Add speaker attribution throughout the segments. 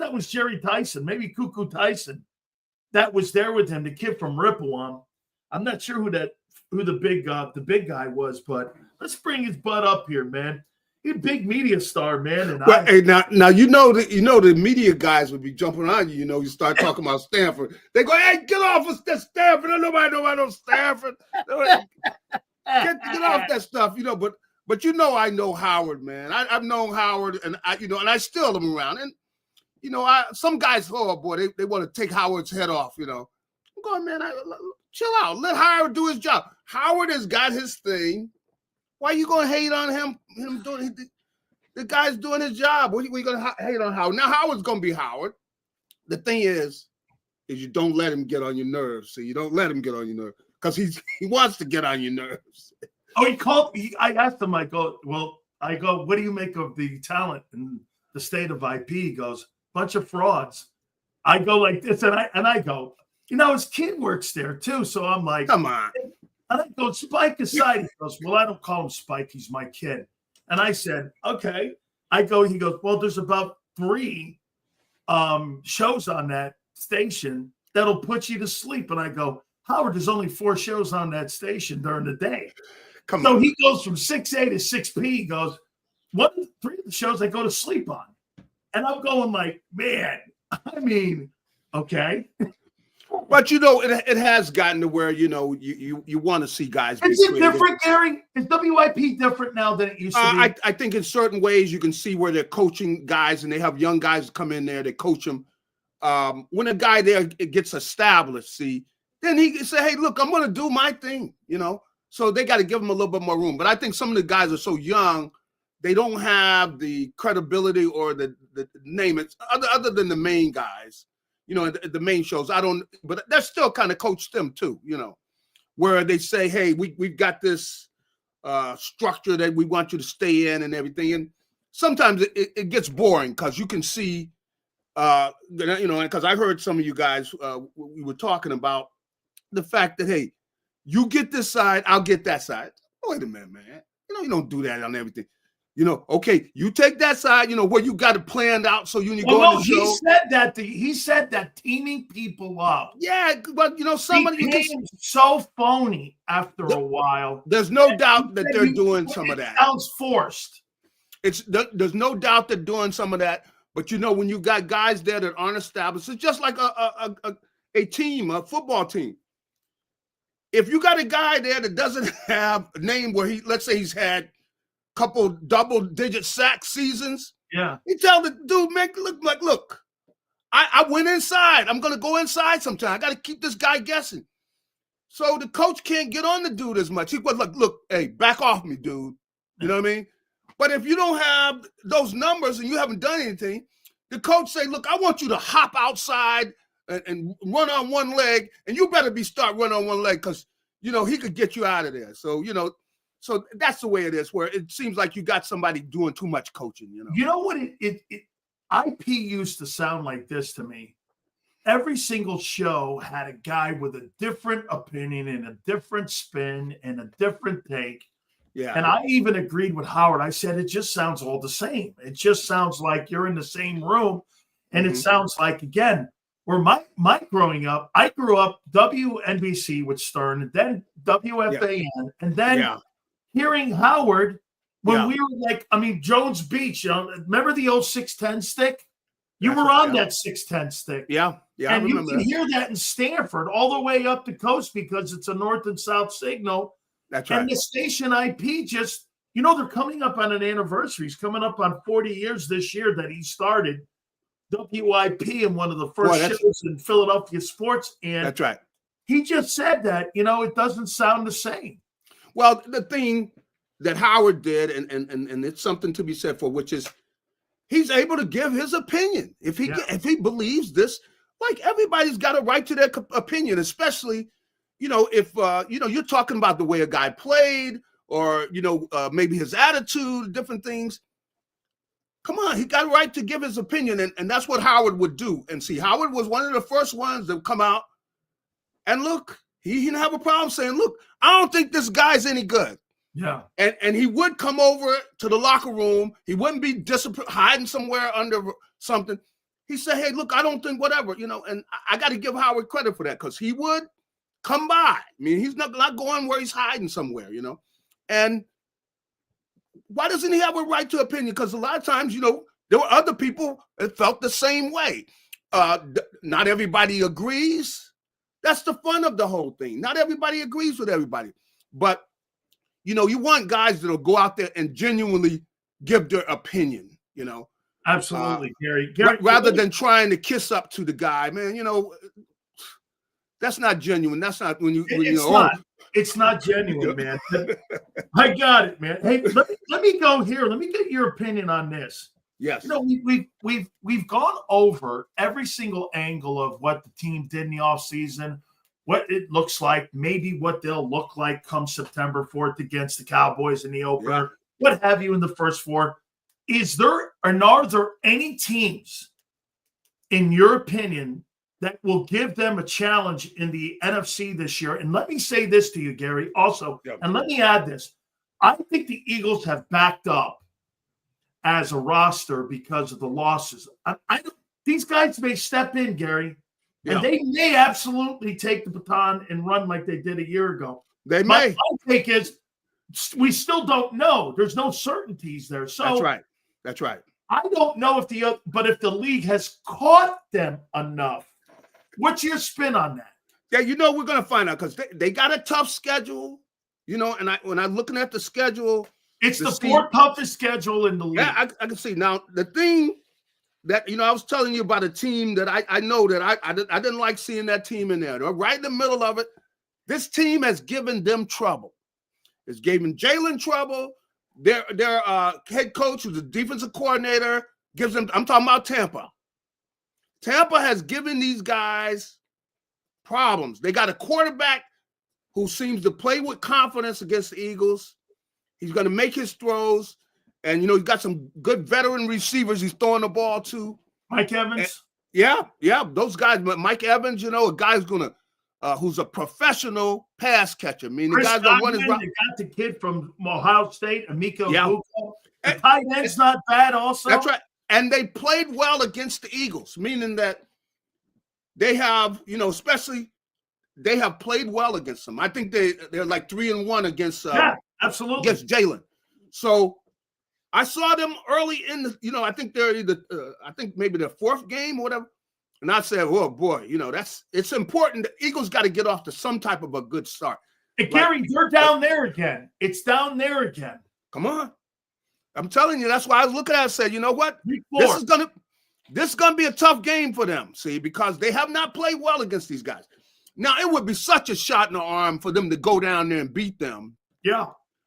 Speaker 1: that was Jerry Tyson, maybe Cuckoo Tyson, that was there with him, the kid from Rippewam. I'm not sure who the big guy was, but let's bring his butt up here, man. He's a big media star, man. And
Speaker 2: hey, now the media guys would be jumping on you. You start talking about Stanford. They go, hey, get off of that Stanford. Nobody know about Stanford. Get off that stuff, But I know Howard, man. I've known Howard, and I still am around. And some guys, oh boy, they want to take Howard's head off. I'm going, man. Chill out. Let Howard do his job. Howard has got his thing. Why are you going to hate on him doing the guy's doing his job? What are you going to hate on Howard? Now Howard's going to be Howard. The thing is you don't let him get on your nerves. So you don't let him get on your nerves because he wants to get on your nerves.
Speaker 1: Oh, he called me. I asked him, what do you make of the talent in the state of IP? He goes, bunch of frauds. I go like this, and I go, his kid works there too. So I'm like,
Speaker 2: come on.
Speaker 1: And I go, Spike aside. He goes, well, I don't call him Spike. He's my kid. And I said, okay. He goes, well, there's about 3 shows on that station that'll put you to sleep. And I go, Howard, there's only 4 shows on that station during the day. So he goes from 6A to 6P. He goes, 3 of the shows I go to sleep on. And I'm going like, man, okay.
Speaker 2: But it has gotten to where you want to see guys.
Speaker 1: Is it different, Gary? Is WIP different now than it used to be?
Speaker 2: I think in certain ways you can see where they're coaching guys, and they have young guys come in there. They coach them. When a guy there gets established, then he can say, "Hey, look, I'm going to do my thing." So they got to give him a little bit more room. But I think some of the guys are so young, they don't have the credibility or the name. It's other than the main guys. The main shows, but that still kind of coach them too, where they say, hey, we've got this structure that we want you to stay in and everything. And sometimes it gets boring because you can see, because I heard some of you guys, we were talking about the fact that, hey, you get this side, I'll get that side. Wait a minute, man. You don't do that on everything. Okay, you take that side, where you got it planned out so you go on the show.
Speaker 1: He said that teaming people up.
Speaker 2: Yeah, but somebody
Speaker 1: became so phony after a while.
Speaker 2: There's no doubt that they're doing some of that.
Speaker 1: Sounds forced.
Speaker 2: There's no doubt they're doing some of that. But when you got guys there that aren't established, it's just like a team, a football team. If you got a guy there that doesn't have a name where let's say he's had couple double-digit sack seasons.
Speaker 1: Yeah.
Speaker 2: You tell the dude, make look like, look, I went inside. I'm going to go inside sometime. I got to keep this guy guessing. So the coach can't get on the dude as much. He was like, look, hey, back off me, dude. You know what I mean? But if you don't have those numbers and you haven't done anything, the coach say, look, I want you to hop outside and run on one leg, and you better start running on one leg because, he could get you out of there. So, So that's the way it is, where it seems like you got somebody doing too much coaching,
Speaker 1: You know what? IP used to sound like this to me. Every single show had a guy with a different opinion and a different spin and a different take.
Speaker 2: Yeah.
Speaker 1: And I even agreed with Howard. I said, it just sounds all the same. It just sounds like you're in the same room. And it sounds like, again, where my growing up, I grew up WNBC with Stern, and then WFAN, and then hearing Howard when we were like, Jones Beach, remember the old 610 stick? You were on that 610 stick.
Speaker 2: Yeah. Yeah.
Speaker 1: And you can hear that in Stanford all the way up the coast because it's a north and south signal.
Speaker 2: That's right.
Speaker 1: And the station IP just, they're coming up on an anniversary. He's coming up on 40 years this year that he started WIP in one of the first shows in Philadelphia sports. And
Speaker 2: that's right.
Speaker 1: He just said that, it doesn't sound the same.
Speaker 2: Well, the thing that Howard did, and it's something to be said for, which is he's able to give his opinion. If he believes this, like everybody's got a right to their opinion, especially, if, you're talking about the way a guy played or, maybe his attitude, different things. Come on, he got a right to give his opinion, and that's what Howard would do. And see, Howard was one of the first ones that come out and look, he didn't have a problem saying, look, I don't think this guy's any good.
Speaker 1: Yeah.
Speaker 2: And he would come over to the locker room. He wouldn't be hiding somewhere under something. he said, hey, look, I don't think whatever, and I got to give Howard credit for that because he would come by. I mean, he's not going where he's hiding somewhere, and why doesn't he have a right to opinion? Because a lot of times, there were other people that felt the same way. Not everybody agrees. That's the fun of the whole thing. Not everybody agrees with everybody. But, you want guys that'll go out there and genuinely give their opinion,
Speaker 1: Absolutely, Garry.
Speaker 2: Rather than trying to kiss up to the guy, man, that's not genuine. That's not when you
Speaker 1: it's not genuine, man. I got it, man. Hey, let me go here. Let me get your opinion on this.
Speaker 2: Yes.
Speaker 1: We've gone over every single angle of what the team did in the offseason, what it looks like, maybe what they'll look like come September 4th against the Cowboys in the opener, what have you in the first four. Are there any teams, in your opinion, that will give them a challenge in the NFC this year? And let me say this to you, Garry, also, and let me add this. I think the Eagles have backed up as a roster because of the losses. These guys may step in, Garry, and they may absolutely take the baton and run like they did a year ago.
Speaker 2: They may.
Speaker 1: My take is we still don't know. There's no certainties there. So
Speaker 2: That's right.
Speaker 1: I don't know if the league has caught them enough. What's your spin on that?
Speaker 2: Yeah, we're gonna find out because they got a tough schedule, and when I'm looking at the schedule,
Speaker 1: it's the fourth toughest schedule in the league.
Speaker 2: Yeah, I can see. Now, the thing that, I was telling you about a team that I know that I didn't like seeing that team in there. They're right in the middle of it. This team has given them trouble. It's given Jalen trouble. Their head coach, who's the defensive coordinator, gives them, I'm talking about Tampa. Tampa has given these guys problems. They got a quarterback who seems to play with confidence against the Eagles. He's going to make his throws. And, he's got some good veteran receivers he's throwing the ball to.
Speaker 1: Mike Evans?
Speaker 2: And, yeah, those guys. Mike Evans, a guy's going to, who's a professional pass catcher. I mean, the guy's going to run his route.
Speaker 1: They got the kid from Ohio State, Emeka Egbuka. The tight end's not bad also.
Speaker 2: That's right. And they played well against the Eagles, meaning that they have, especially they have played well against them. I think they're like 3-1 against
Speaker 1: absolutely
Speaker 2: against Jalen. So I saw them early in the, I think they're either I think maybe their fourth game or whatever. And I said, oh boy, it's important. The Eagles got to get off to some type of a good start.
Speaker 1: Hey, Garry, they're down there again. It's down there again.
Speaker 2: Come on. I'm telling you, that's why I was looking at it and said, you know what? This is gonna be a tough game for them, see, because they have not played well against these guys. Now, it would be such a shot in the arm for them to go down there and beat them.
Speaker 1: Yeah.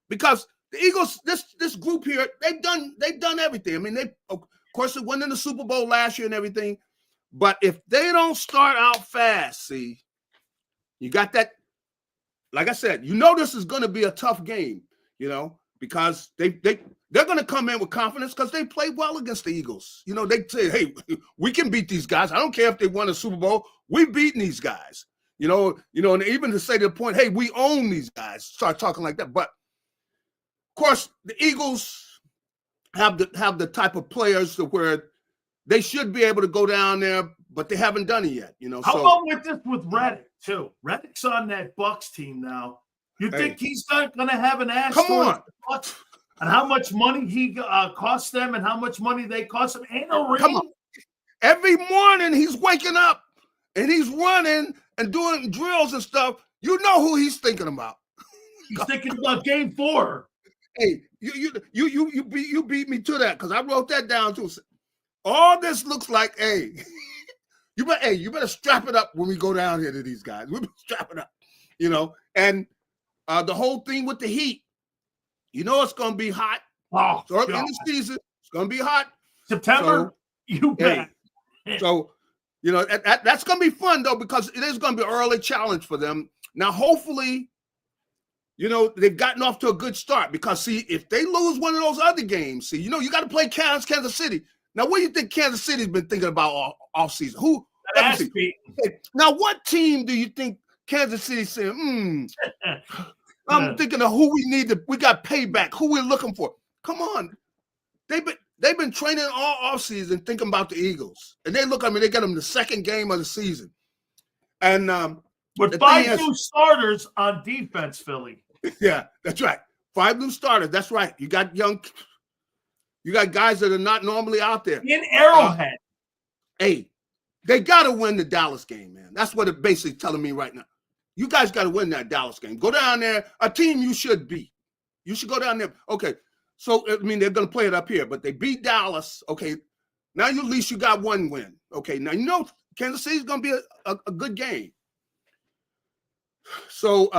Speaker 2: Because the Eagles, this group here, they've done everything. I mean, they of course they won in the Super Bowl last year and everything. But if they don't start out fast, see, you got that. Like I said, this is going to be a tough game, because they're going to come in with confidence because they played well against the Eagles. They say, hey, we can beat these guys. I don't care if they won a Super Bowl. We've beaten these guys. And even to say to the point, hey, we own these guys. Start talking like that. But of course, the Eagles have the type of players to where they should be able to go down there, but they haven't done it yet.
Speaker 1: How about with Reddick too? Reddick's on that Bucs team now. You think he's not going to have an ass?
Speaker 2: Come on.
Speaker 1: And how much money he cost them, and how much money they cost him, and a ring.
Speaker 2: Come on. Every morning he's waking up and he's running and doing drills and stuff. You know who he's thinking about.
Speaker 1: He's thinking about Game 4.
Speaker 2: Hey, you beat me to that because I wrote that down too. All this looks like, hey, you better strap it up when we go down here to these guys. We better strap it up, And the whole thing with the heat, it's going to be hot.
Speaker 1: Oh,
Speaker 2: so in the season, it's going to be hot.
Speaker 1: September, you bet.
Speaker 2: So, that's going to be fun, though, because it is going to be an early challenge for them. Now, hopefully, they've gotten off to a good start because, see, if they lose one of those other games, see, you got to play Kansas City. Now, what do you think Kansas City's been thinking about all season? Who? Now, what team do you think Kansas City's saying, I'm thinking of who we got payback, who we're looking for. Come on. they've been training all offseason thinking about the Eagles. And they look at me, they get them the second game of the season. And
Speaker 1: with 5 new starters on defense, Philly.
Speaker 2: Yeah, that's right. 5 new starters. That's right. You got guys that are not normally out there.
Speaker 1: In Arrowhead.
Speaker 2: Hey, they got to win the Dallas game, man. That's what it's basically telling me right now. You guys got to win that Dallas game. Go down there, a team you should beat. You should go down there. Okay, so, I mean, they're going to play it up here, but they beat Dallas. Okay, now at least you got 1 win. Okay, now you know Kansas City's going to be a good game. So,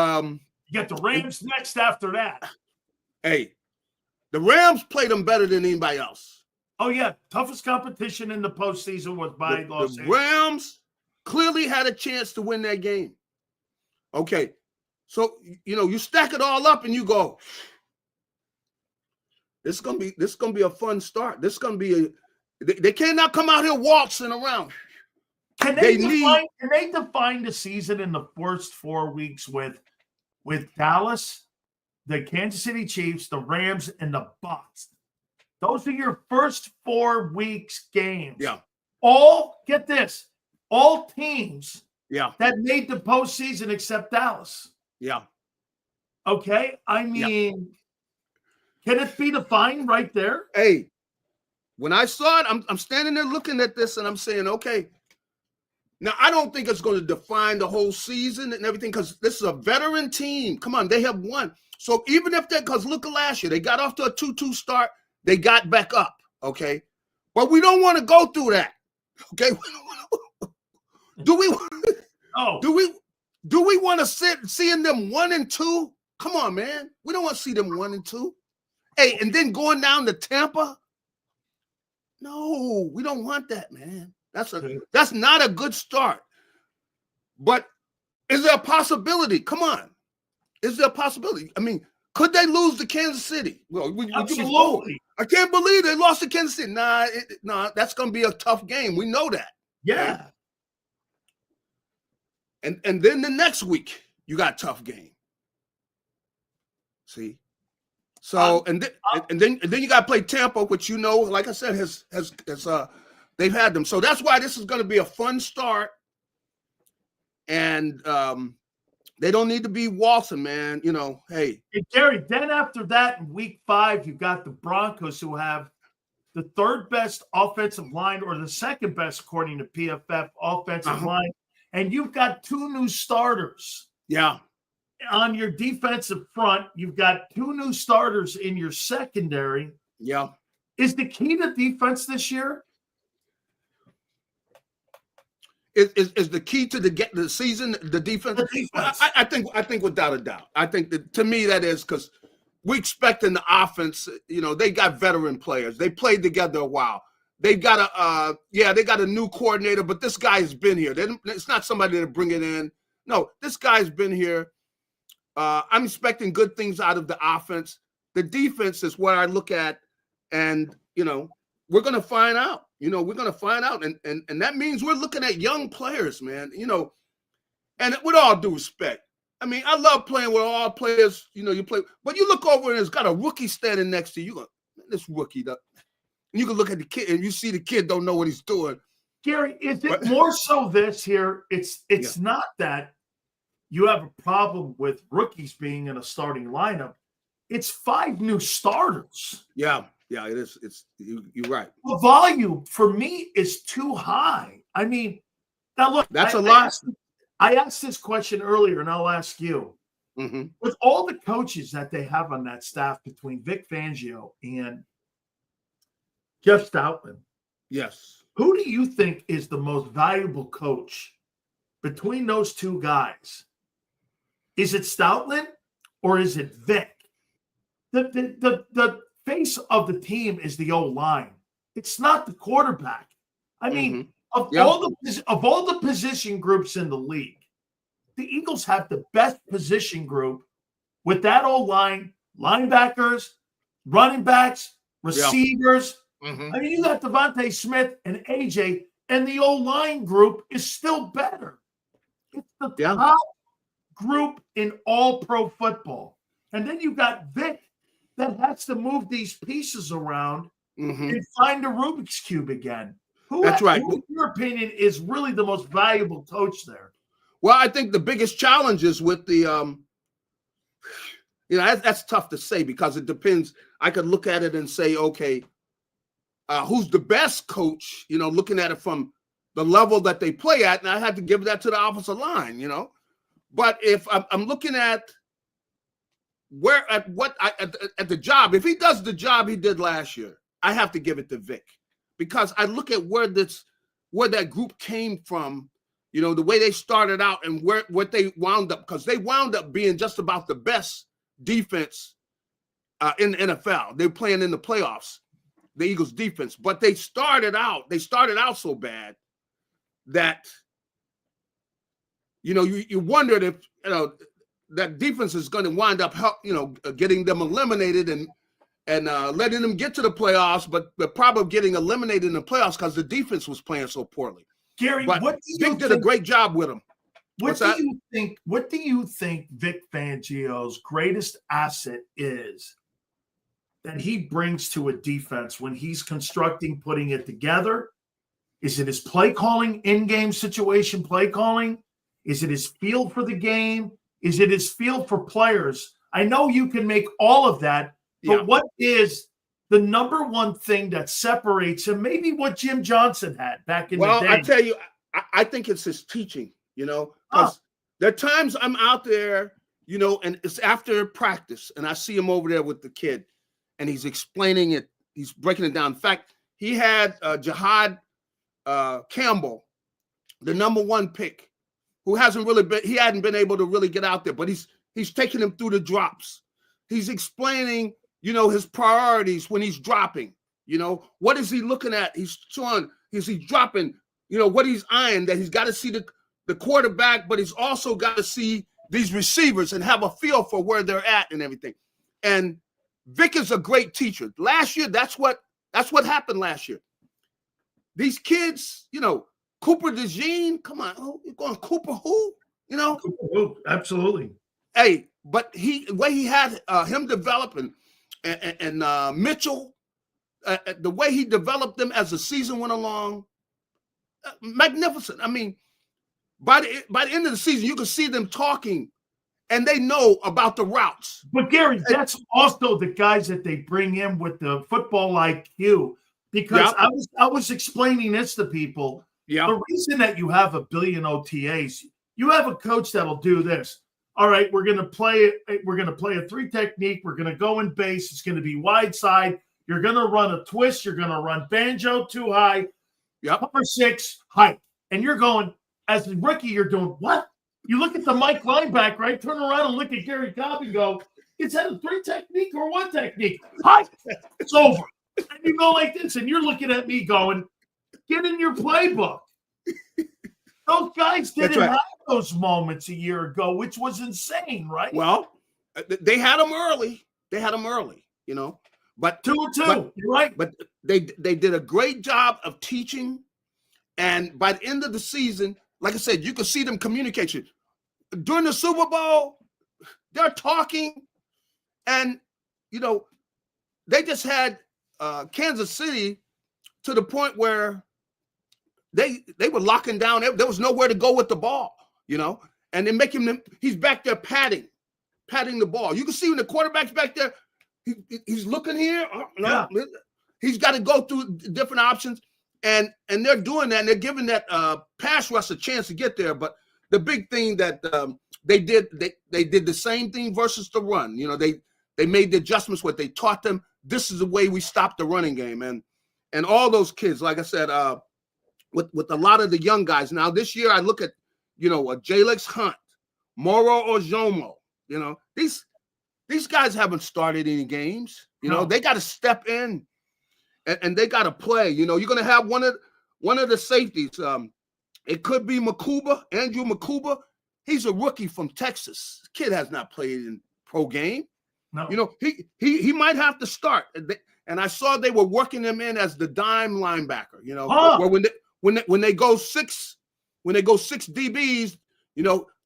Speaker 1: you get the Rams next after that.
Speaker 2: Hey, the Rams played them better than anybody else.
Speaker 1: Oh, yeah. Toughest competition in the postseason was by Los Angeles.
Speaker 2: The Rams clearly had a chance to win that game. Okay. So, you stack it all up and you go, this is gonna be a fun start. This is gonna be they cannot come out here waltzing around.
Speaker 1: Can they define the season in the first 4 weeks with Dallas, the Kansas City Chiefs, the Rams, and the Bucs? Those are your first 4 weeks games.
Speaker 2: Yeah.
Speaker 1: Get this, all teams that made the postseason except Dallas.
Speaker 2: Yeah.
Speaker 1: Okay. I mean, can it be defined right there?
Speaker 2: Hey, when I saw it, I'm standing there looking at this and I'm saying, okay. Now, I don't think it's going to define the whole season and everything because this is a veteran team. Come on, they have won. So even if because look at last year, they got off to a 2-2 start. They got back up, okay? But we don't want to go through that, okay? Do we want to seeing them 1-2? Come on, man. We don't want to see them 1-2. Hey, and then going down to Tampa? No, we don't want that, man. That's not a good start. But is there a possibility? Come on. Is there a possibility? I mean, could they lose to Kansas City? Well,
Speaker 1: absolutely.
Speaker 2: I can't believe they lost to Kansas City. Nah, that's going to be a tough game. We know that.
Speaker 1: Yeah.
Speaker 2: And then the next week, you got a tough game. See? So and then you got to play Tampa, which like I said, has they've had them. So that's why this is going to be a fun start. And they don't need to be waltzing, man. Hey.
Speaker 1: Garry, then after that, in week 5, you've got the Broncos who have the 3rd best offensive line or the 2nd best, according to PFF, offensive line. And you've got 2 new starters.
Speaker 2: Yeah.
Speaker 1: On your defensive front, you've got 2 new starters in your secondary.
Speaker 2: Yeah.
Speaker 1: Is the key to defense this year?
Speaker 2: Is the key to the season the defense?
Speaker 1: The defense.
Speaker 2: I think without a doubt. I think that to me that is because we expecting the offense. They got veteran players. They played together a while. They got a new coordinator, but this guy has been here. It's not somebody to bring it in. No, this guy's been here. I'm expecting good things out of the offense. The defense is what I look at, and we're going to find out. We're going to find out, and that means we're looking at young players, man. And with all due respect, I mean, I love playing with all players. You play, but you look over and it's got a rookie standing next to you. Go, this rookie, and you can look at the kid and you see the kid don't know what he's doing.
Speaker 1: Garry, is it more so this here? It's not that you have a problem with rookies being in a starting lineup. It's 5 new starters.
Speaker 2: Yeah, it is. You're right.
Speaker 1: The volume for me is too high. I mean, now look,
Speaker 2: that's a lot.
Speaker 1: I asked this question earlier, and I'll ask you.
Speaker 2: Mm-hmm.
Speaker 1: With all the coaches that they have on that staff between Vic Fangio and Jeff Stoutland,
Speaker 2: yes,
Speaker 1: who do you think is the most valuable coach between those 2 guys? Is it Stoutland or is it Vic? The face of the team is the O-line. It's not the quarterback. I mean, of all the position groups in the league, the Eagles have the best position group with that O-line, linebackers, running backs, receivers.
Speaker 2: Mm-hmm.
Speaker 1: I mean, you got Devontae Smith and AJ, and the O-line group is still better. It's the top group in all pro football. And then you got Vic that has to move these pieces around and find the Rubik's Cube again.
Speaker 2: That's right.
Speaker 1: Who, in your opinion, is really the most valuable coach there?
Speaker 2: Well, I think the biggest challenge is with the, that's tough to say because it depends. I could look at it and say, okay, who's the best coach, looking at it from the level that they play at, and I had to give that to the offensive line, But if I'm looking at at the job, if he does the job he did last year, I have to give it to Vic because I look at where that group came from, the way they started out and what they wound up, because they wound up being just about the best defense in the NFL. They're playing in the playoffs, the Eagles defense, but they started out so bad that you wondered if that defense is going to wind up getting them eliminated and letting them get to the playoffs, but probably getting eliminated in the playoffs because the defense was playing so poorly.
Speaker 1: Gary,
Speaker 2: but Vic did a great job with them.
Speaker 1: What do you think Vic Fangio's greatest asset is that he brings to a defense when he's constructing, putting it together? Is it his play calling, in-game situation play calling? Is it his feel for the game? Is it his feel for players? I know you can make all of that, but what is the number one thing that separates him? Maybe what Jim Johnson had back in the day.
Speaker 2: Well, I tell you, I think it's his teaching, because there are times I'm out there, and it's after practice, and I see him over there with the kid, and he's explaining it. He's breaking it down. In fact, he had Jahad Campbell, the number one pick, who hadn't been able to really get out there, but he's taking him through the drops. He's explaining, his priorities when he's dropping. What is he looking at? He's showing, is he dropping, what he's eyeing, that he's got to see the quarterback, but he's also got to see these receivers and have a feel for where they're at and everything. And Vic is a great teacher. Last year, that's what happened last year. These kids, Cooper DeJean, come on, you're going Cooper who?
Speaker 1: Cooper who, absolutely.
Speaker 2: Hey, but the way he had him developing and Mitchell, the way he developed them as the season went along, magnificent. I mean, by the end of the season, you can see them talking, and they know about the routes.
Speaker 1: But Gary, that's also the guys that they bring in with the football IQ. Because I was explaining this to people. Yeah. The reason that you have 1 billion OTAs, you have a coach that'll do this. All right, we're gonna play a 3 technique. We're gonna go in base. It's gonna be wide side. You're gonna run a twist. You're gonna run banjo too high. Cover 6 height, and you're going as a rookie. You're doing what? You look at the Mike linebacker, right? Turn around and look at Gary Cobb and go, "Is that a 3 technique or 1 technique?" Height. It's over. And you go like this, and you're looking at me going, "Get in your playbook." Those guys didn't have those moments a year ago, which was insane, right?
Speaker 2: Well, they had them early. But
Speaker 1: 2-2, you're right.
Speaker 2: But they did a great job of teaching, and by the end of the season, like I said, you could see them communication. During the Super Bowl, they're talking, and they just had Kansas City to the point where they were locking down. There was nowhere to go with the ball, and they're making him. He's back there patting the ball. You can see when the quarterback's back there, he's looking here. He's got to go through different options, and they're doing that. And they're giving that pass rush a chance to get there. But the big thing that they did the same thing versus the run. They made the adjustments. What they taught them. This is the way we stop the running game, and all those kids, like I said, with a lot of the young guys. Now this year, I look at a Jalex Hunt, Moro Ojomo. These guys haven't started any games. They got to step in, and they got to play. You're going to have one of the safeties. It could be Andrew Makuba. He's a rookie from Texas. Kid has not played in pro game. No. He might have to start. And I saw they were working him in as the dime linebacker. Where when they go six DBs,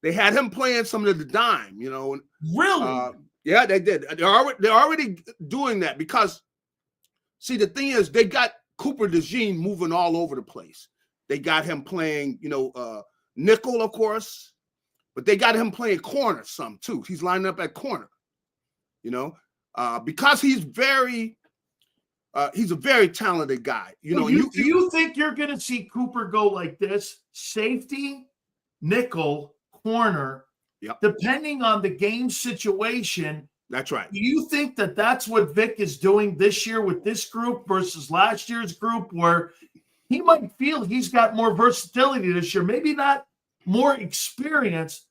Speaker 2: they had him playing some of the dime.
Speaker 1: Really?
Speaker 2: Yeah, they did. They're already doing that because see, the thing is, they got Cooper DeJean moving all over the place. They got him playing, nickel, of course, but they got him playing corner some too. He's lining up at corner, because he's a very talented guy. Do
Speaker 1: you think you're going to see Cooper go like this? Safety, nickel, corner, depending on the game situation.
Speaker 2: That's right.
Speaker 1: Do you think that that's what Vic is doing this year with this group versus last year's group, where he might feel he's got more versatility this year, maybe not more experience,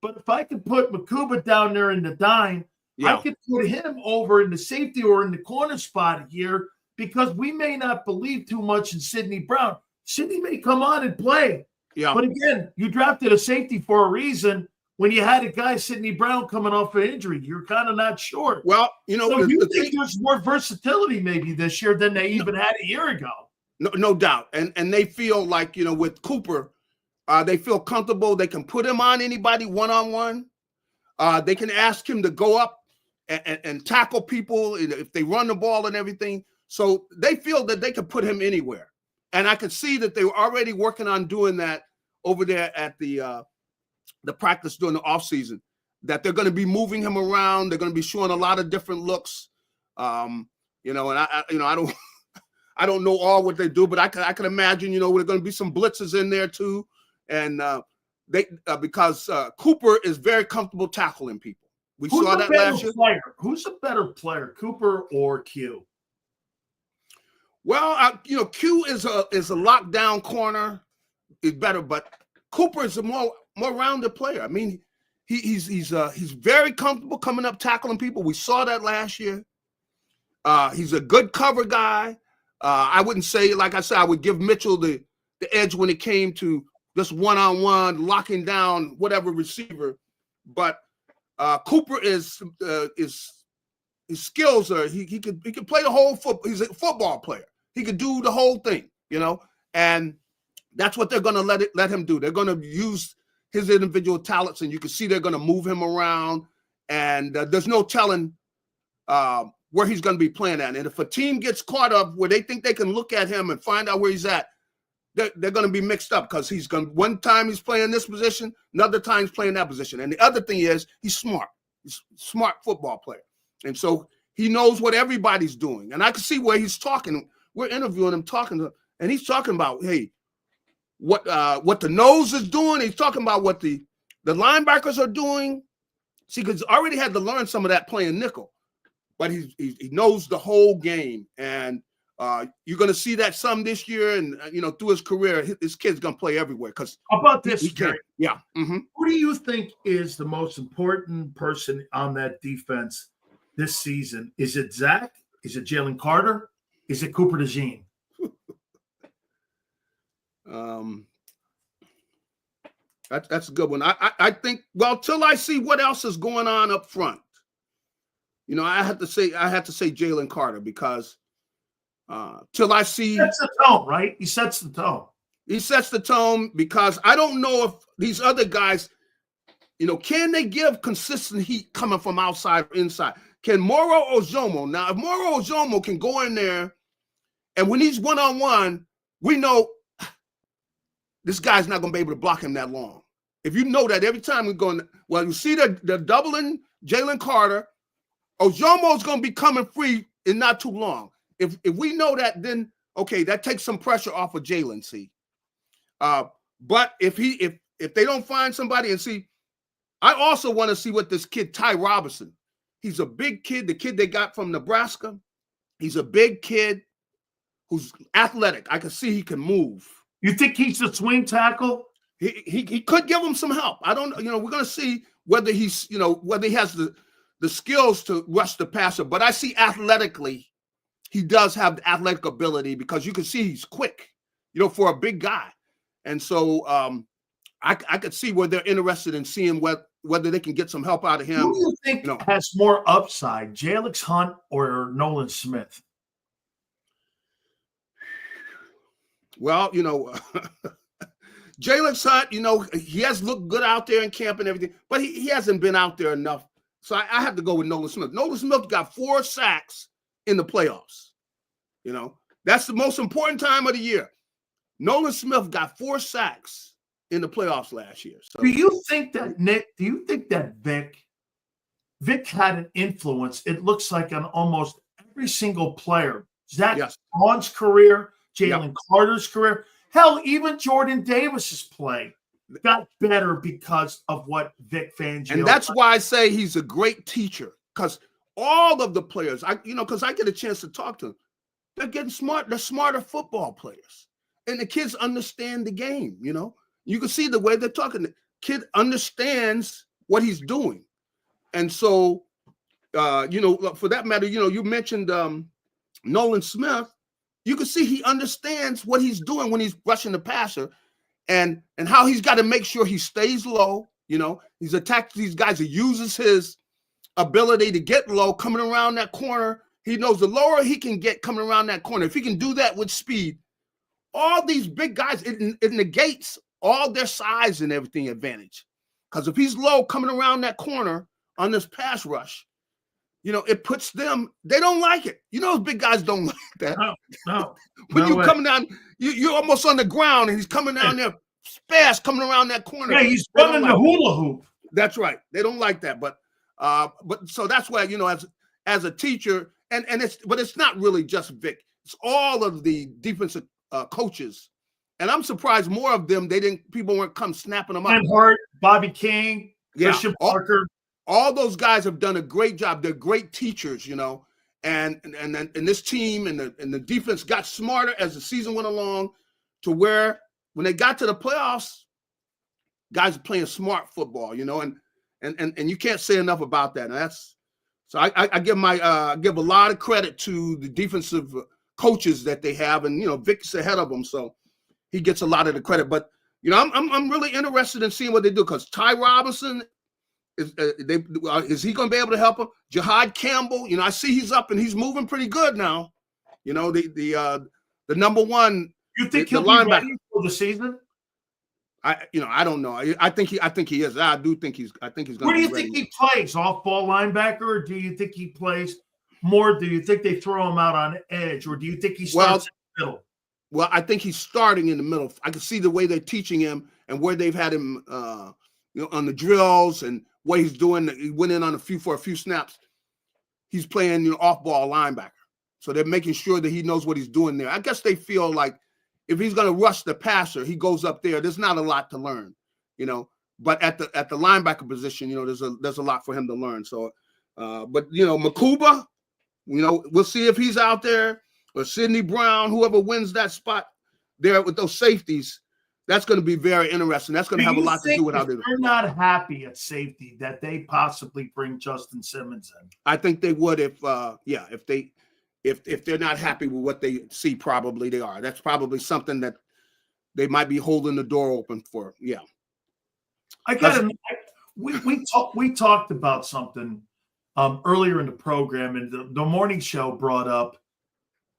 Speaker 1: but if I could put Makuba down there in the dime, I could put him over in the safety or in the corner spot here, because we may not believe too much in Sidney Brown. Sidney may come on and play. Yeah. But again, you drafted a safety for a reason. When you had a guy, Sidney Brown, coming off an injury, you're kind of not sure.
Speaker 2: Well,
Speaker 1: so you think there's more versatility maybe this year than they even had a year ago?
Speaker 2: No doubt. And they feel like, with Cooper, they feel comfortable. They can put him on anybody one-on-one. They can ask him to go up and tackle people if they run the ball and everything. So they feel that they can put him anywhere. And I could see that they were already working on doing that over there at the practice during the offseason, that they're going to be moving him around. They're going to be showing a lot of different looks. And I don't know all what they do, but I can imagine, there's going to be some blitzes in there too. And because Cooper is very comfortable tackling people. We saw that last year.
Speaker 1: Who's a better player, Cooper or Q?
Speaker 2: Well, Q is a lockdown corner. Is better, but Cooper is a more rounded player. I mean, he's very comfortable coming up tackling people. We saw that last year. He's a good cover guy. I wouldn't say, like I said, I would give Mitchell the edge when it came to just one-on-one locking down whatever receiver. But Cooper his skills are he could play the whole football. He's a football player. He could do the whole thing, and that's what they're going to let him do. They're going to use his individual talents, and you can see they're going to move him around, and there's no telling where he's going to be playing at. And if a team gets caught up where they think they can look at him and find out where he's at, they're going to be mixed up, because one time he's playing this position, another time he's playing that position. And the other thing is he's smart. He's a smart football player. And so he knows what everybody's doing. And I can see where he's talking. We're interviewing him, and he's talking about, hey, what the nose is doing. He's talking about what the linebackers are doing. See, because already had to learn some of that playing nickel, but he knows the whole game, and you're going to see that some this year, and through his career, this kid's going to play everywhere. Because
Speaker 1: how about this, Garry?
Speaker 2: Yeah. Mm-hmm.
Speaker 1: Who do you think is the most important person on that defense this season? Is it Zach? Is it Jalen Carter? Is it Cooper DeJean?
Speaker 2: That's a good one. I think, well, till I see what else is going on up front, I had to say Jalen Carter, because till I see,
Speaker 1: he sets the tone, right? He sets the tone.
Speaker 2: He sets the tone, because I don't know if these other guys, can they give consistent heat coming from outside or inside? Can Moro Ojomo, now if Moro Ojomo can go in there, and when he's one-on-one, we know this guy's not going to be able to block him that long. If you know that every time we're going, well, you see the doubling Jalen Carter, Ojomo's going to be coming free in not too long. If we know that, then okay, that takes some pressure off of Jalen. See, but if they don't find somebody, and see, I also want to see what this kid Ty Robinson. He's a big kid. The kid they got from Nebraska. He's a big kid who's athletic. I can see he can move.
Speaker 1: You think he's a swing tackle?
Speaker 2: He could give him some help. I don't, we're going to see whether he's, whether he has the skills to rush the passer. But I see athletically, he does have the athletic ability, because you can see he's quick, for a big guy. And so I could see where they're interested in seeing whether they can get some help out of him.
Speaker 1: Who do you think has more upside, Jalix Hunt or Nolan Smith?
Speaker 2: Well, Jalix Hunt, he has looked good out there in camp and everything, but he hasn't been out there enough. So I have to go with Nolan Smith. Nolan Smith got 4 sacks in the playoffs. You know, that's the most important time of the year. Nolan Smith got 4 sacks in the playoffs last year. So
Speaker 1: do you think that, Nick, do you think that Vic had an influence, it looks like, on almost every single player? Zach Vaughn's career, Jalen Carter's career, hell, even Jordan Davis's play got better because of what Vic Fangio.
Speaker 2: And that's why I say he's a great teacher, because all of the players, because I get a chance to talk to them, they're getting smart. They're smarter football players. And the kids understand the game, you know. You can see the way they're talking. The kid understands what he's doing. And so, for that matter, you mentioned Nolan Smith. You can see he understands what he's doing when he's rushing the passer and how he's got to make sure he stays low. You know, he's attacked these guys. He uses his ability to get low coming around that corner. He knows the lower he can get coming around that corner. If he can do that with speed, all these big guys, it negates all their size and everything advantage. Because if he's low coming around that corner on this pass rush, it puts them, they don't like it. Those big guys don't like that.
Speaker 1: No.
Speaker 2: When you come down, you're almost on the ground and he's coming down there fast coming around that corner.
Speaker 1: Yeah, he's running the hula hoop.
Speaker 2: That's right. They don't like that. But so that's why, as a teacher, and it's not really just Vic. It's all of the defensive coaches. And I'm surprised more of them, people weren't come snapping them up.
Speaker 1: Ken Hart, Bobby King, Christian Parker.
Speaker 2: All those guys have done a great job. They're great teachers, and this team and the defense got smarter as the season went along, to where when they got to the playoffs, guys are playing smart football, and you can't say enough about that. And so I give a lot of credit to the defensive coaches that they have, and Vic's ahead of them, so he gets a lot of the credit. But I'm really interested in seeing what they do, because Ty Robinson. Is he going to be able to help him? Jihad Campbell, I see he's up and he's moving pretty good now. The number one.
Speaker 1: You think he'll be ready for the season?
Speaker 2: I don't know. I think he is. I think he's going to be ready.
Speaker 1: Where do you think he plays? Off-ball linebacker, or do you think he plays more? Do you think they throw him out on edge, or do you think he starts in the middle?
Speaker 2: Well, I think he's starting in the middle. I can see the way they're teaching him and where they've had him, on the drills and what he's doing. He went in for a few snaps. He's playing, off-ball linebacker. So they're making sure that he knows what he's doing there. I guess they feel like if he's going to rush the passer, he goes up there. There's not a lot to learn, But at the linebacker position, there's a lot for him to learn. So, but Makuba, we'll see if he's out there, or Sidney Brown, whoever wins that spot there with those safeties. That's going to be very interesting. That's going to have a lot to do with how they do.
Speaker 1: They're not happy at safety that they possibly bring Justin Simmons in.
Speaker 2: I think they would if they're not happy with what they see. Probably they are. That's probably something that they might be holding the door open for. Yeah.
Speaker 1: We talked about something earlier in the program, and the morning show brought up,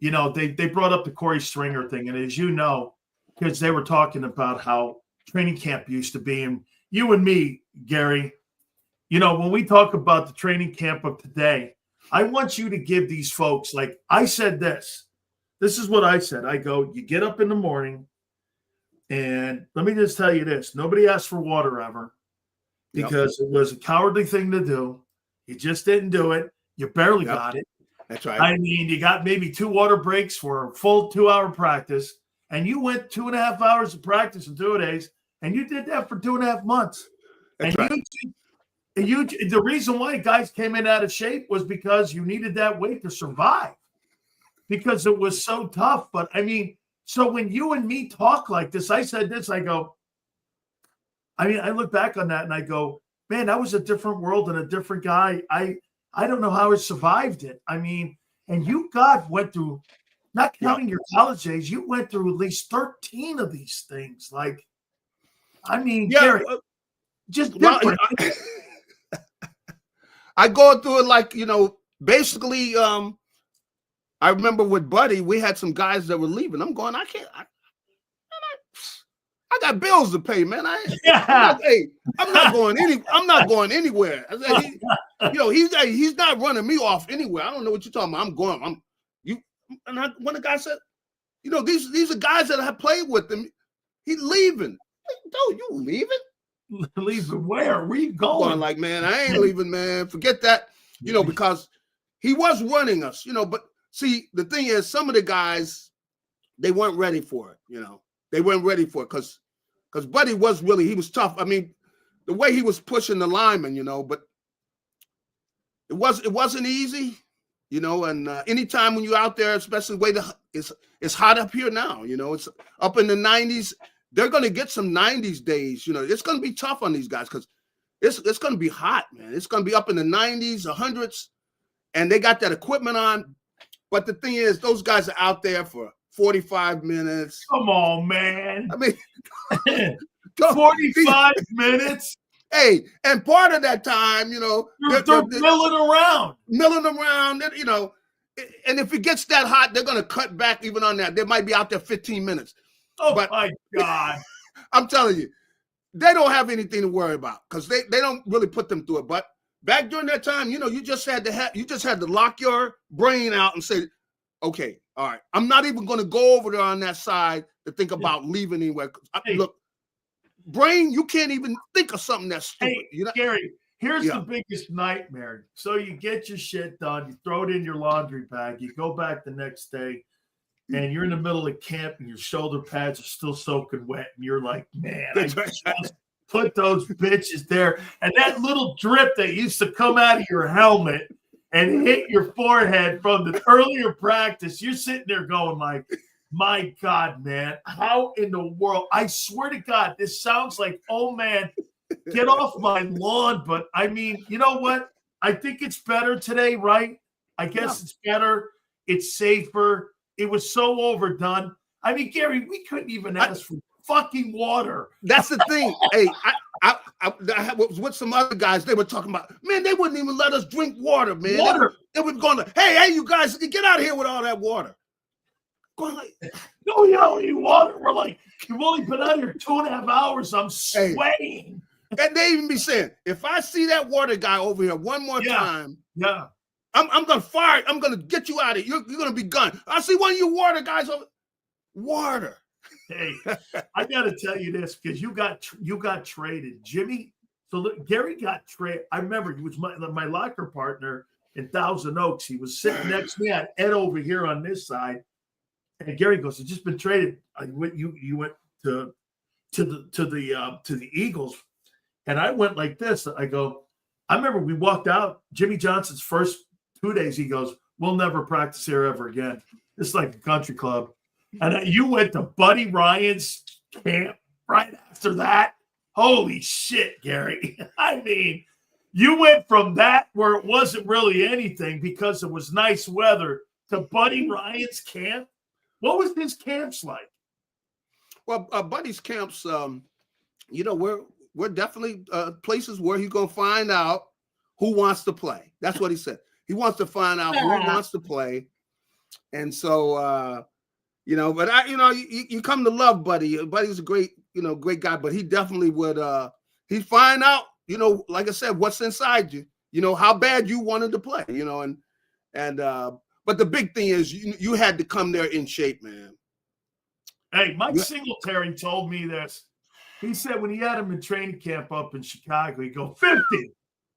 Speaker 1: they brought up the Corey Stringer thing, and as you know, because they were talking about how training camp used to be. And you and me, Gary, when we talk about the training camp of today, I want you to give these folks, like I said this is what I said. I go, you get up in the morning, and let me just tell you this. Nobody asked for water ever, because it was a cowardly thing to do. You just didn't do it. You barely got it.
Speaker 2: That's right.
Speaker 1: I mean, you got maybe 2 water breaks for a full 2-hour practice. And you went 2.5 hours of practice in 2 days, and you did that for 2.5 months.
Speaker 2: That's right.
Speaker 1: The reason why guys came in out of shape was because you needed that weight to survive, because it was so tough. But I mean, so when you and me talk like this, I said this, I go, I look back on that and I go, man, that was a different world and a different guy. I don't know how he survived it. I mean, and you, God, went through, not counting your college days, you went through at least 13 of these things. Like, Gary, just different.
Speaker 2: I go through it like, basically, I remember with Buddy, we had some guys that were leaving. I'm going, I got bills to pay, man. I'm not going anywhere. I said, he's not running me off anywhere. I don't know what you're talking about. when the guy said, you know, these are guys that have played with him. He's leaving. Dude, you leaving?
Speaker 1: Leaving where? Where you going?
Speaker 2: Like, man, I ain't leaving, man. Forget that. You know, because he was running us, you know, but see, the thing is, some of the guys, they weren't ready for it, you know. They weren't ready for it because Buddy was really, he was tough. I mean, the way he was pushing the lineman, you know, but it wasn't easy, you know, and anytime when you're out there, especially the way it's hot up here now, you know, it's up in the 90s. They're going to get some 90s days, you know. It's going to be tough on these guys because it's going to be hot, man. It's going to be up in the 90s, 100s, and they got that equipment on. But the thing is, those guys are out there for 45 minutes.
Speaker 1: Come on, man.
Speaker 2: I mean,
Speaker 1: 45 minutes?
Speaker 2: Hey, and part of that time, you know,
Speaker 1: they're milling around.
Speaker 2: You know, and if it gets that hot, they're going to cut back even on that. They might be out there 15 minutes.
Speaker 1: Oh, but, my God.
Speaker 2: I'm telling you, they don't have anything to worry about because they don't really put them through it. But back during that time, you know, you just had to lock your brain out and say, okay, all right, I'm not even going to go over there on that side to think about leaving anywhere.
Speaker 1: Hey,
Speaker 2: look, brain, you can't even think of something that's stupid.
Speaker 1: Hey,
Speaker 2: you know?
Speaker 1: Gary, here's the biggest nightmare. So you get your shit done, you throw it in your laundry bag, you go back the next day, and you're in the middle of camp and your shoulder pads are still soaking wet. And you're like, man, I just put those bitches there. And that little drip that used to come out of your helmet and hit your forehead from the earlier practice, you're sitting there going like, my God, man, how in the world? I swear to God, this sounds like, oh, man, get off my lawn. But, I mean, you know what? I think it's better today, right? I guess it's better. It's safer. It was so overdone. I mean, Gary, we couldn't even ask for fucking water.
Speaker 2: That's the thing. Hey, I was with some other guys. They were talking about, man, they wouldn't even let us drink water, man.
Speaker 1: Water.
Speaker 2: They were going to, hey, you guys, get out of here with all that water. Going like,
Speaker 1: no, you don't need water. We're like, you've only been out here 2.5 hours. I'm sweating.
Speaker 2: Hey, and they even be saying, if I see that water guy over here one more time, I'm gonna fire. I'm gonna get you out of here. You're gonna be gone. I see one of you water guys over. Water.
Speaker 1: Hey, I gotta tell you this because you got traded, Jimmy. So look, Gary got traded. I remember he was my locker partner in Thousand Oaks. He was sitting next to me. I had Ed over here on this side, and Gary goes, "It's just been traded. You went to the Eagles," and I went like this. I go, I remember we walked out. Jimmy Johnson's first 2 days, he goes, "We'll never practice here ever again. It's like a country club." And you went to Buddy Ryan's camp right after that. Holy shit, Gary. I mean, you went from that where it wasn't really anything because it was nice weather to Buddy Ryan's camp. What was his camps like?
Speaker 2: Well, Buddy's camps, you know, we're definitely places where he's going to find out who wants to play. That's what he said. He wants to find out who wants to play. And so, you know, but you come to love Buddy. Buddy's a great guy, but he definitely would, he'd find out, you know, like I said, what's inside you, you know, how bad you wanted to play, you know, but the big thing is you had to come there in shape, man.
Speaker 1: Hey, Mike Singletary told me this. He said when he had him in training camp up in Chicago, he'd go 50.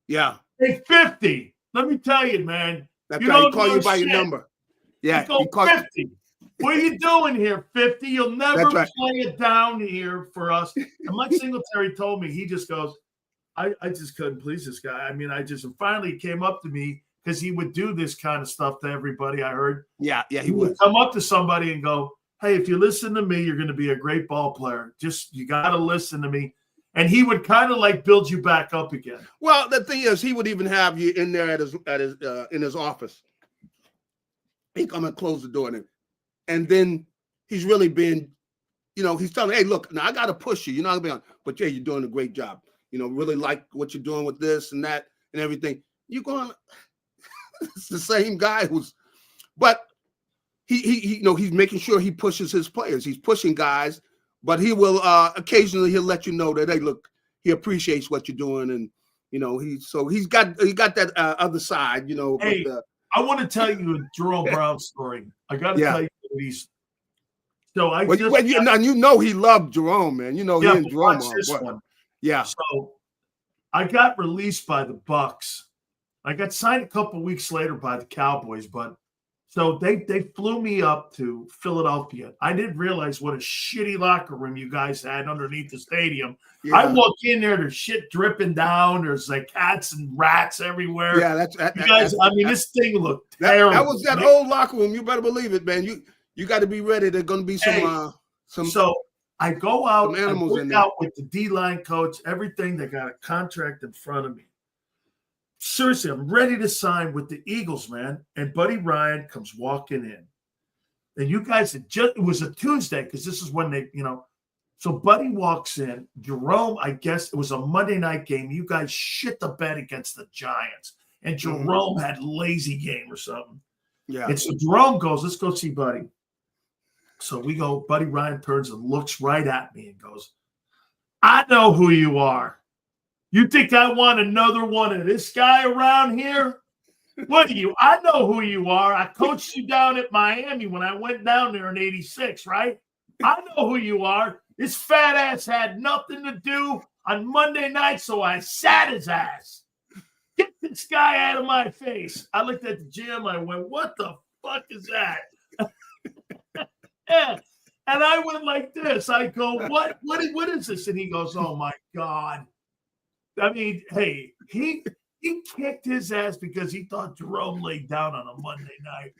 Speaker 2: Yeah.
Speaker 1: Hey, 50. Let me tell you, man.
Speaker 2: That's how he call you by your number. Yeah.
Speaker 1: He call 50. What are you doing here, 50? You'll never play it down here for us. And Mike Singletary told me, he just goes, I just couldn't please this guy. I mean, and finally he came up to me because he would do this kind of stuff to everybody, I heard.
Speaker 2: Yeah,
Speaker 1: he would come up to somebody and go, hey, if you listen to me, you're going to be a great ball player. Just, you got to listen to me. And he would kind of like build you back up again.
Speaker 2: Well, the thing is, he would even have you in there in his office. He'd come and close the door, and then he's really being, you know, he's telling, hey, look, now I got to push you. You're not gonna be on, but yeah, you're doing a great job. You know, really like what you're doing with this and that and everything. You're going, it's the same guy but he you know, he's making sure he pushes his players. He's pushing guys. But he will occasionally he'll let you know that, hey, look, he appreciates what you're doing, and you know he's got that other side, you know.
Speaker 1: Hey, I want to tell you a Jerome Brown story. I got to tell you these. So I
Speaker 2: you know he loved Jerome, man. You know he and Jerome
Speaker 1: watch this one.
Speaker 2: Yeah.
Speaker 1: So I got released by the Bucks. I got signed a couple of weeks later by the Cowboys, but so they flew me up to Philadelphia. I didn't realize what a shitty locker room you guys had underneath the stadium. Yeah. I walk in there, there's shit dripping down. There's like cats and rats everywhere.
Speaker 2: Yeah,
Speaker 1: this thing looked terrible.
Speaker 2: That was that old locker room. You better believe it, man. You got to be ready. There's going to be some.
Speaker 1: So I go out,
Speaker 2: animals in there.
Speaker 1: Out with the D-line coach, everything. They got a contract in front of me. Seriously, I'm ready to sign with the Eagles, man. And Buddy Ryan comes walking in. And you guys it was a Tuesday because this is when they, So Buddy walks in. Jerome, I guess it was a Monday night game. You guys shit the bed against the Giants. And Jerome had lazy game or something.
Speaker 2: Yeah.
Speaker 1: And so Jerome goes, let's go see Buddy. So we go, Buddy Ryan turns and looks right at me and goes, I know who you are. You think I want another one of this guy around here? What are you? I know who you are. I coached you down at Miami when I went down there in '86, right? I know who you are. This fat ass had nothing to do on Monday night, so I sat his ass. Get this guy out of my face. I looked at the gym. I went, what the fuck is that? Yeah. And I went like this. I go, what is this? And he goes, oh, my God. I mean, hey, he kicked his ass because he thought Jerome laid down on a Monday night.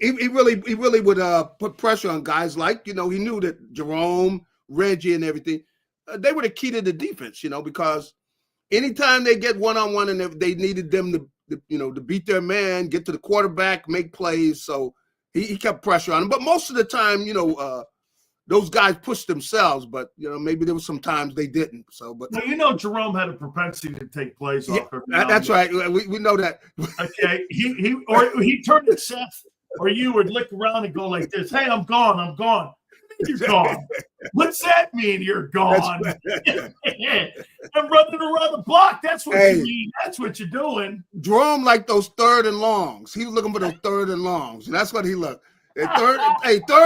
Speaker 2: He really would put pressure on guys like, he knew that Jerome, Reggie, and everything, they were the key to the defense, because anytime they get one-on-one and they needed them to beat their man, get to the quarterback, make plays. So he kept pressure on them. But most of the time, those guys pushed themselves, but maybe there was some times they didn't. So, but
Speaker 1: Jerome had a propensity to take plays off.
Speaker 2: That's right. We know that.
Speaker 1: Okay, he turned to Seth, or you would look around and go like this. Hey, I'm gone. You're gone. What's that mean? You're gone. I'm running around the block. That's what you mean. That's what you're doing.
Speaker 2: Jerome liked those third and longs. He was looking for those third and longs. That's what he looked. Third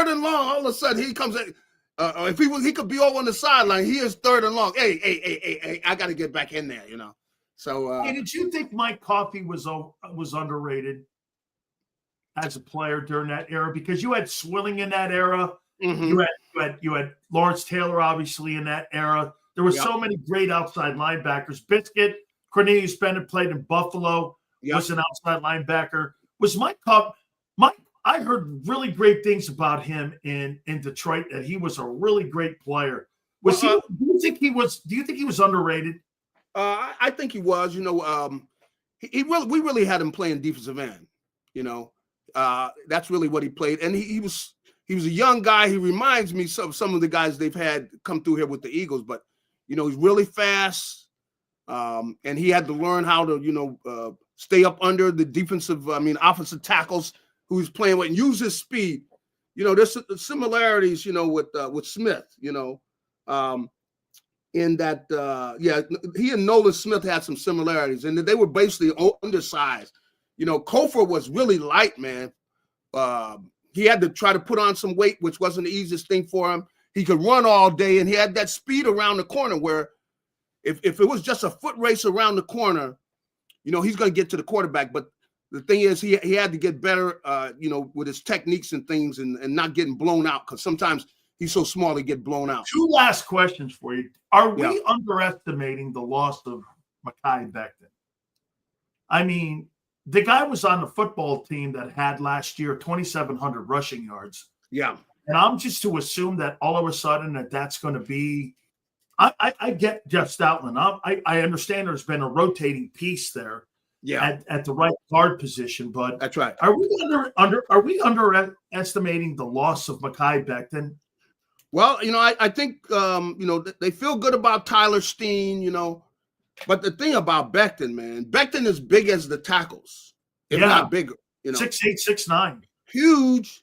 Speaker 2: and long. All of a sudden, he comes. If he could be over on the sideline. He is third and long. Hey! I got to get back in there. So,
Speaker 1: did you think Mike Coffey was underrated as a player during that era? Because you had Swilling in that era. Mm-hmm. You had Lawrence Taylor obviously in that era. There were so many great outside linebackers. Biscuit, Cornelius Bennett played in Buffalo. Was an outside linebacker. Was Mike Coffey? I heard really great things about him in Detroit, that he was a really great player. Do you think he was underrated?
Speaker 2: I think he was. We really had him playing defensive end. That's really what he played, and he was a young guy. He reminds me of some of the guys they've had come through here with the Eagles, but he's really fast, and he had to learn how to stay up under the offensive tackles who he's playing with and use his speed. There's similarities, with Smith, in that, he and Nolan Smith had some similarities, and they were basically undersized. Kofor was really light, man. He had to try to put on some weight, which wasn't the easiest thing for him. He could run all day, and he had that speed around the corner where if it was just a foot race around the corner, he's going to get to the quarterback. But the thing is, he had to get better, with his techniques and things and not getting blown out, because sometimes he's so small to get blown out.
Speaker 1: Two last questions for you. Are we underestimating the loss of Mekhi Becton? I mean, the guy was on the football team that had last year 2,700 rushing yards.
Speaker 2: Yeah.
Speaker 1: And I'm just to assume that all of a sudden that's going to be – I get Jeff Stoutland. I understand there's been a rotating piece there. Yeah, at the right guard position, but
Speaker 2: that's right.
Speaker 1: Are we underestimating the loss of Mekhi Becton?
Speaker 2: Well, I think they feel good about Tyler Steen, but the thing about Becton, man, Becton is big as the tackles, if not bigger.
Speaker 1: 6'8", 6'9",
Speaker 2: huge,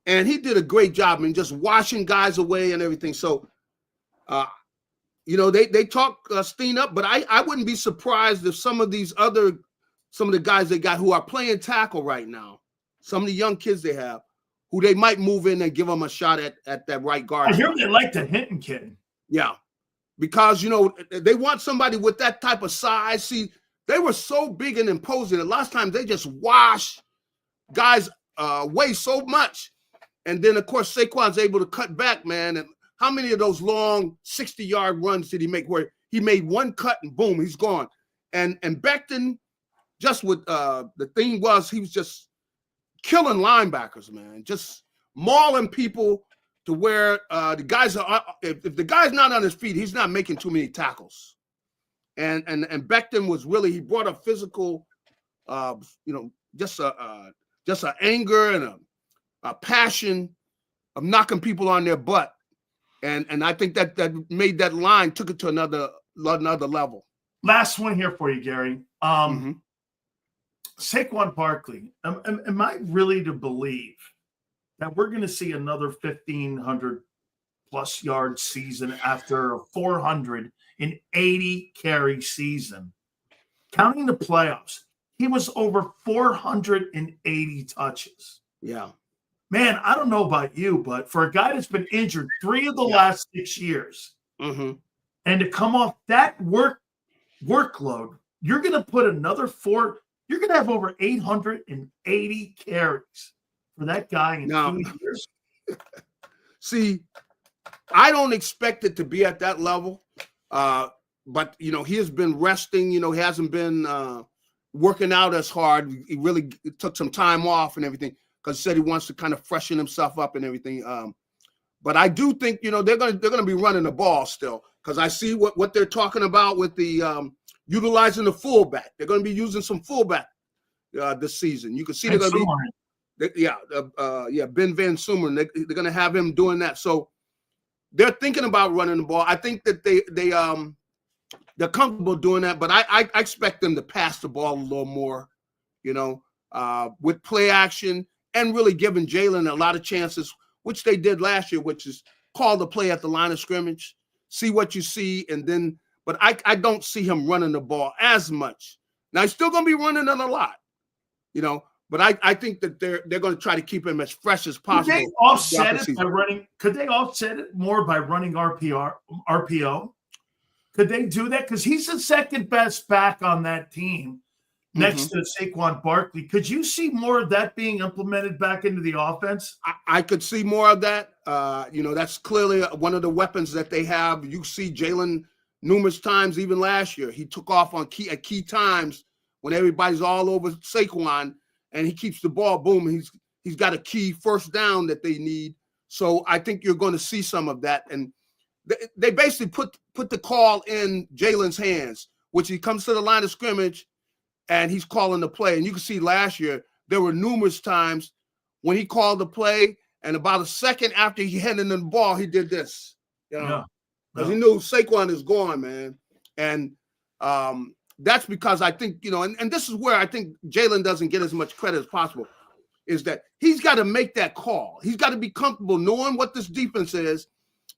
Speaker 2: and he did a great job just washing guys away and everything. So, they talk Steen up, but I wouldn't be surprised if some of these other some of the guys they got who are playing tackle right now, some of the young kids they have, who they might move in and give them a shot at that right guard.
Speaker 1: I hear they like the Hinton kid.
Speaker 2: Yeah, because, you know, they want somebody with that type of size. See, they were so big and imposing. A lot of times they just wash guys away so much. And then, of course, Saquon's able to cut back, man. And how many of those long 60-yard runs did he make where he made one cut and boom, he's gone? And Becton, just with the thing was, he was just killing linebackers, man, just mauling people to where the guys are. If the guy's not on his feet, he's not making too many tackles. And Becton was really, he brought a physical, you know, just a anger and a passion of knocking people on their butt. And I think that made that line, took it to another level.
Speaker 1: Last one here for you, Gary. Saquon Barkley, am I really to believe that we're going to see another 1,500 plus yard season after a 480 carry season? Counting the playoffs, he was over 480 touches.
Speaker 2: Yeah.
Speaker 1: Man, I don't know about you, but for a guy that's been injured 3 of the last 6 years, and to come off that workload, you're going to put another 4. You're going to have over 880 carries for that guy in 2 years.
Speaker 2: See, I don't expect it to be at that level, but, you know, he has been resting. You know, he hasn't been working out as hard. He really took some time off and everything because he said he wants to kind of freshen himself up and everything. But I do think, you know, they're gonna be running the ball still, because I see what they're talking about with the utilizing the fullback. They're going to be using some fullback this season. You can see they're going to be, Ben Van Sumeren. They're going to have him doing that. So they're thinking about running the ball. I think that they're comfortable doing that, but I expect them to pass the ball a little more, you know, with play action and really giving Jalen a lot of chances, which they did last year, which is call the play at the line of scrimmage, see what you see, and then. But I don't see him running the ball as much. Now he's still going to be running it a lot, you know. But I think that they're going to try to keep him as fresh as possible.
Speaker 1: Could they offset it by running? Could they offset it more by running RPO? Could they do that? Because he's the second best back on that team next to Saquon Barkley. Could you see more of that being implemented back into the offense?
Speaker 2: I could see more of that. You know, that's clearly one of the weapons that they have. You see Jalen numerous times, even last year, he took off on key times when everybody's all over Saquon, and he keeps the ball. Boom, he's got a key first down that they need. So I think you're going to see some of that, and they basically put the call in Jalen's hands, which he comes to the line of scrimmage, and he's calling the play. And you can see last year there were numerous times when he called the play, and about a second after he handed him the ball, he did this. You know. Yeah. Because he knew Saquon is gone, man. And that's because I think, you know, and this is where I think Jalen doesn't get as much credit as possible, is that he's got to make that call. He's got to be comfortable knowing what this defense is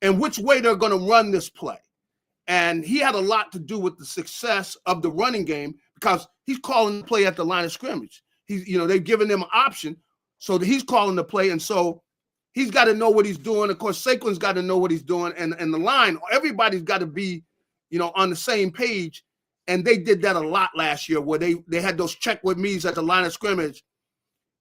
Speaker 2: and which way they're going to run this play. And he had a lot to do with the success of the running game because he's calling the play at the line of scrimmage. You know, they've given him an option, so that he's calling the play. And so he's got to know what he's doing. Of course, Saquon's got to know what he's doing. And the line, everybody's got to be, you know, on the same page. And they did that a lot last year where they had those check with me's at the line of scrimmage.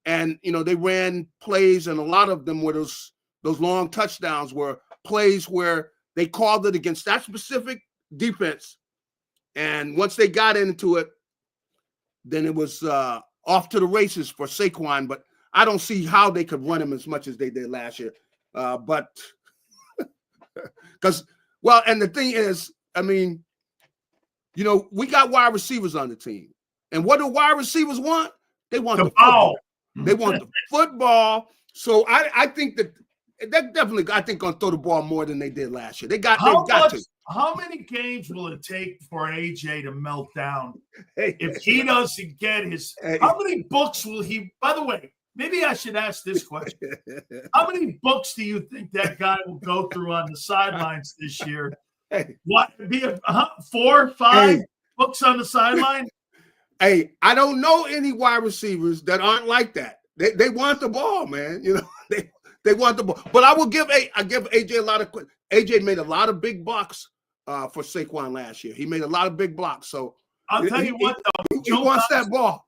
Speaker 2: And, you know, they ran plays, and a lot of them were those long touchdowns were plays where they called it against that specific defense. And once they got into it, then it was off to the races for Saquon. But I don't see how they could run him as much as they did last year. But because, well, and the thing is, I mean, you know, we got wide receivers on the team. And what do wide receivers want? They want the football. They want the football. So I think that definitely, I think, going to throw the ball more than they did last year. They've got to.
Speaker 1: How many games will it take for AJ to melt down if he doesn't get his – how many books will he – by the way, maybe I should ask this question. How many books do you think that guy will go through on the sidelines this year? What, be 4 or 5 books on the sideline?
Speaker 2: Hey, I don't know any wide receivers that aren't like that. They want the ball, man. You know, they want the ball. But I give AJ a lot of. AJ made a lot of big blocks for Saquon last year. He made a lot of big blocks. So
Speaker 1: I'll tell you what, though,
Speaker 2: he wants that ball.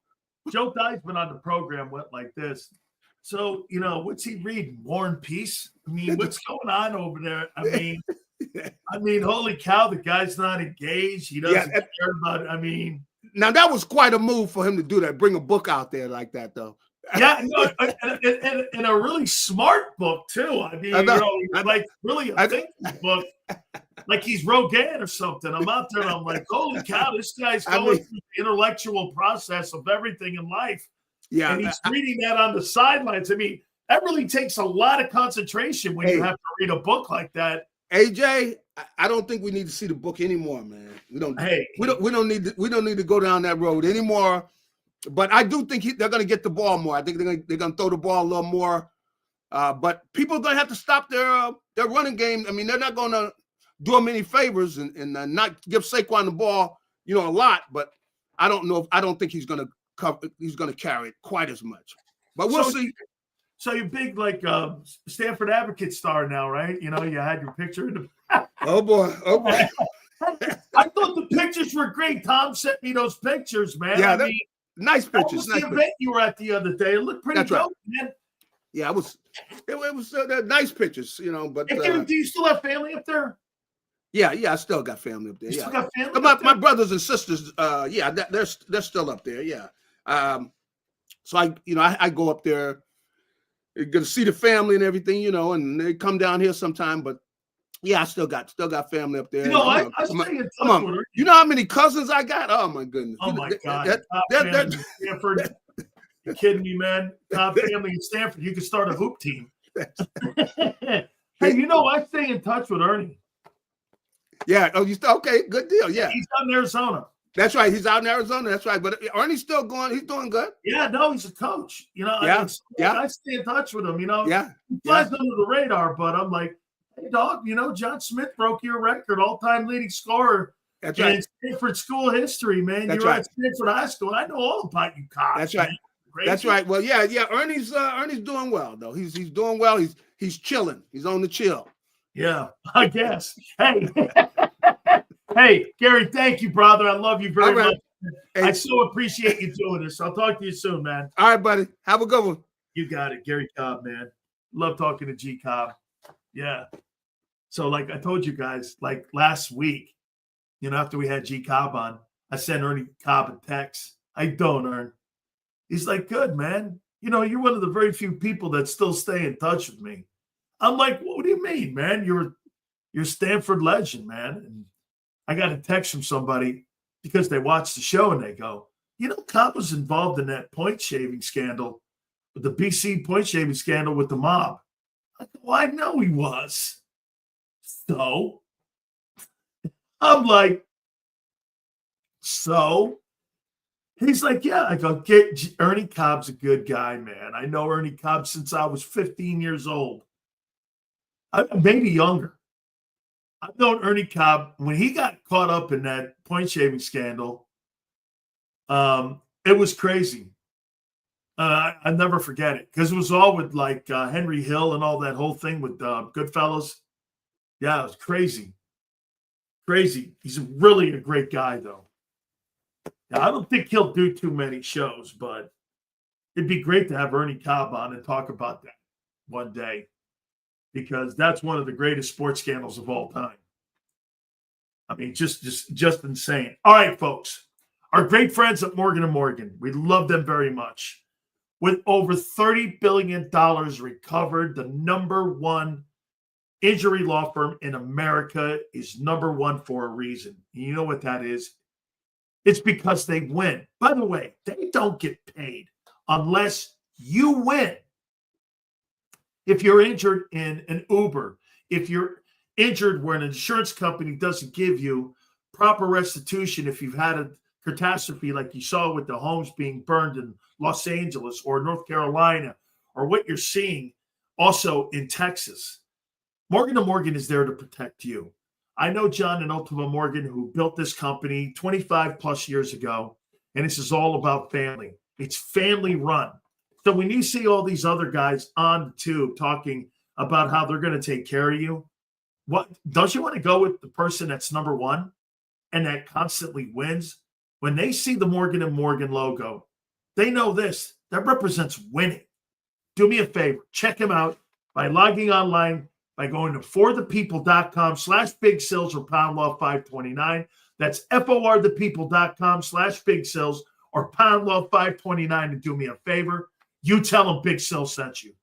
Speaker 1: Joe Theismann on the program went like this. So, what's he reading? War and Peace? I mean, what's going on over there? I mean, holy cow, the guy's not engaged. He doesn't care about it.
Speaker 2: Now that was quite a move for him to do that. Bring a book out there like that, though.
Speaker 1: Yeah, and a really smart book too. Like really a thinking book, like he's Rogan or something. I'm out there and I'm like, holy cow, this guy's going through the intellectual process of everything in life. Yeah, and he's reading that on the sidelines. I mean, that really takes a lot of concentration when you have to read a book like that.
Speaker 2: AJ, I don't think we need to see the book anymore, man. We don't need to go down that road anymore. But I do think they're going to get the ball more. I think they're going to throw the ball a little more. But people are going to have to stop their running game. I mean, they're not going to do them any favors and not give Saquon the ball, a lot. But I don't think he's going to carry it quite as much. But we'll see.
Speaker 1: So you're big Stanford Advocate star now, right? You had your picture in the.
Speaker 2: Oh boy.
Speaker 1: I thought the pictures were great. Tom sent me those pictures, man.
Speaker 2: Yeah. Nice pictures.
Speaker 1: That was the event you were at the other day. It looked pretty dope, man.
Speaker 2: Yeah, it was nice pictures, But
Speaker 1: do you still have family up there?
Speaker 2: Yeah, I still got family up there.
Speaker 1: You still got family
Speaker 2: up there? My brothers and sisters, they're still up there. Yeah. So I go up there, get to see the family and everything, and they come down here sometime. But yeah, I still got family up there.
Speaker 1: I stay in touch with her.
Speaker 2: You know how many cousins I got? Oh my goodness.
Speaker 1: Oh my God. Stanford. You kidding me, man? Top family in Stanford. You could start a hoop team. Hey, I stay in touch with Ernie.
Speaker 2: Yeah. Oh, okay? Good deal. Yeah.
Speaker 1: He's out in Arizona.
Speaker 2: That's right. He's out in Arizona. That's right. But Ernie's still going. He's doing good.
Speaker 1: Yeah. No, he's a coach. I stay in touch with him. He flies under the radar, but I'm like, hey, dog, John Smith broke your record, all-time leading scorer in Stanford school history, man. You're at Stanford High School. I know all about you, Cobb.
Speaker 2: That's right. That's right. Well, yeah. Ernie's doing well, though. He's doing well. He's chilling. He's on the chill.
Speaker 1: Yeah, I guess. Hey, hey, Garry, thank you, brother. I love you very much. Hey. I so appreciate you doing this. I'll talk to you soon, man.
Speaker 2: All right, buddy. Have a good one.
Speaker 1: You got it, Garry Cobb, man. Love talking to G Cobb. Yeah. So like I told you guys, like last week, after we had G Cobb on, I sent Ernie Cobb a text. How you doing, Ern? He's like, good, man. You're one of the very few people that still stay in touch with me. I'm like, what do you mean, man? You're a Stanford legend, man. And I got a text from somebody because they watched the show and they go, Cobb was involved in that point shaving scandal, with the BC point shaving scandal with the mob. I go, well, I know he was. So I'm like, so he's like, yeah. I go, Ernie Cobb's a good guy, man. I know Ernie Cobb since I was 15 years old. Maybe younger. I've known Ernie Cobb when he got caught up in that point shaving scandal. It was crazy. I never forget it because it was all with Henry Hill and all that whole thing with Goodfellas. Yeah, it was crazy. Crazy. He's really a great guy, though. Yeah, I don't think he'll do too many shows, but it'd be great to have Ernie Cobb on and talk about that one day because that's one of the greatest sports scandals of all time. I mean, just insane. All right, folks. Our great friends at Morgan & Morgan. We love them very much. With over $30 billion recovered, the number one injury law firm in America is number one for a reason. You know what that is? It's because they win. By the way, they don't get paid unless you win. If you're injured in an Uber, if you're injured where an insurance company doesn't give you proper restitution, if you've had a catastrophe like you saw with the homes being burned in Los Angeles or North Carolina, or what you're seeing also in Texas, Morgan & Morgan is there to protect you. I know John and Ultima Morgan, who built this company 25 plus years ago. And this is all about family. It's family run. So when you see all these other guys on the tube talking about how they're going to take care of you, what don't you want to go with the person that's number one and that constantly wins? When they see the Morgan & Morgan logo, they know this. That represents winning. Do me a favor. Check him out by logging online, by going to forthepeople.com/Big Sills or Pound Law 529. That's forthepeople.com/Big Sills or Pound Law 529, and do me a favor. You tell them Big Sill sent you.